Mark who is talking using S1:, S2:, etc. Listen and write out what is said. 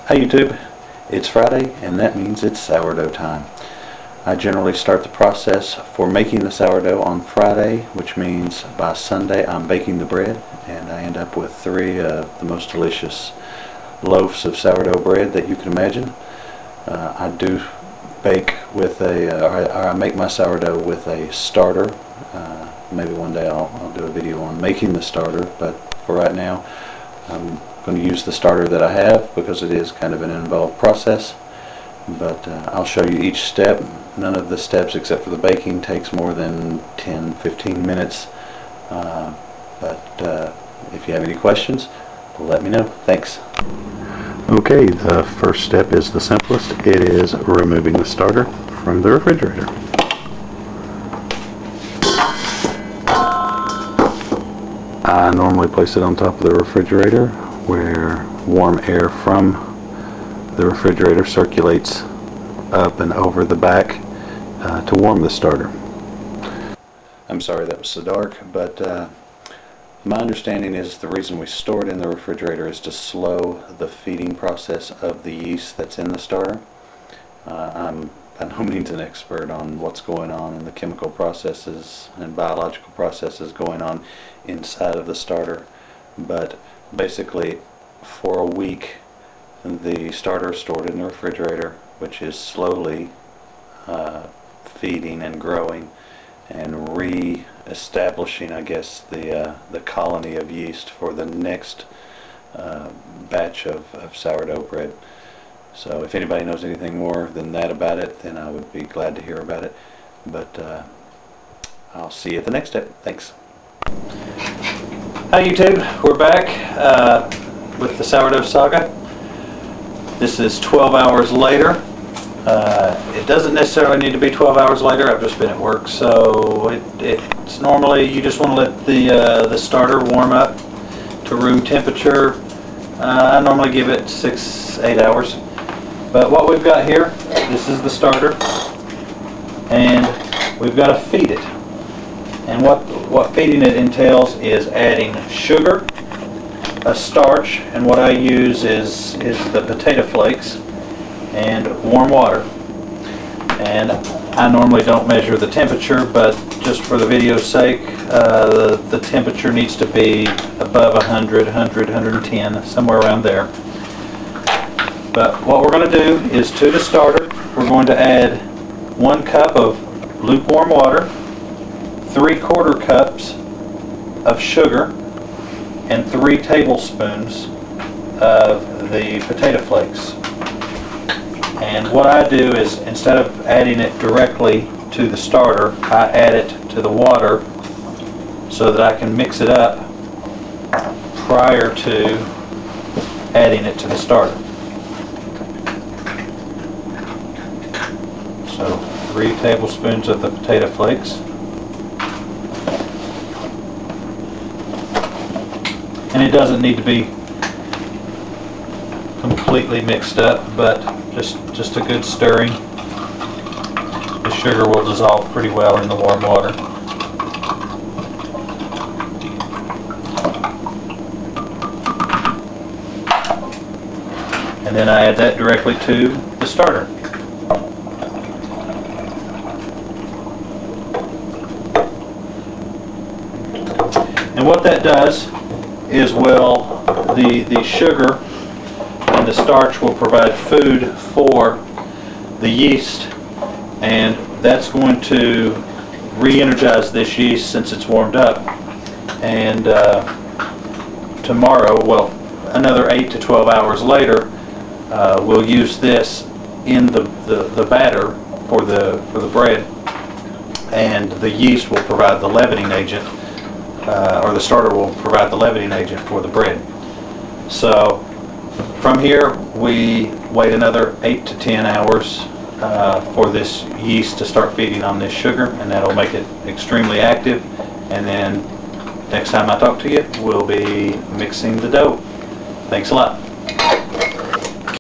S1: Hi YouTube, it's Friday and that means it's sourdough time. I generally start the process for making the sourdough on Friday, which means by Sunday I'm baking the bread, and I end up with three of the most delicious loaves of sourdough bread that you can imagine. I do bake with I make my sourdough with a starter. Maybe one day I'll do a video on making the starter, but for right now I'm going to use the starter that I have because it is kind of an involved process. But I'll show you each step. None of the steps except for the baking takes more than 10-15 minutes. If you have any questions, let me know. Thanks. Okay, the first step is the simplest. It is removing the starter from the refrigerator. I normally place it on top of the refrigerator where warm air from the refrigerator circulates up and over the back to warm the starter. I'm sorry that was so dark, but my understanding is the reason we store it in the refrigerator is to slow the feeding process of the yeast that's in the starter. I'm by no means an expert on what's going on in the chemical processes and biological processes going on inside of the starter, but basically for a week the starter is stored in the refrigerator, which is slowly feeding and growing and re-establishing, I guess, the colony of yeast for the next batch of sourdough bread. So if anybody knows anything more than that about it, then I would be glad to hear about it. But I'll see you at the next step. Thanks. Hi YouTube, we're back with the sourdough saga. This is 12 hours later. It doesn't necessarily need to be 12 hours later. I've just been at work, so it's normally you just want to let the starter warm up to room temperature. I normally give it 6-8 hours. But what we've got here, this is the starter, and we've got to feed it. And what feeding it entails is adding sugar, a starch, and what I use is the potato flakes, and warm water. And I normally don't measure the temperature, but just for the video's sake, the temperature needs to be above 100, 110, somewhere around there. But what we're going to do is to the starter, we're going to add 1 cup of lukewarm water, 3/4 cups of sugar, and 3 tablespoons of the potato flakes. And what I do is, instead of adding it directly to the starter, I add it to the water so that I can mix it up prior to adding it to the starter. So 3 tablespoons of the potato flakes. And it doesn't need to be completely mixed up, but just a good stirring. The sugar will dissolve pretty well in the warm water. And then I add that directly to the starter. And what that does is, well, the sugar and the starch will provide food for the yeast, and that's going to re-energize this yeast since it's warmed up. And tomorrow, well, another 8 to 12 hours later, we'll use this in the batter for the bread, and the yeast will provide the leavening agent. Or the starter will provide the leavening agent for the bread. So from here we wait another 8 to 10 hours for this yeast to start feeding on this sugar, and that'll make it extremely active. And then next time I talk to you, we'll be mixing the dough. Thanks a lot.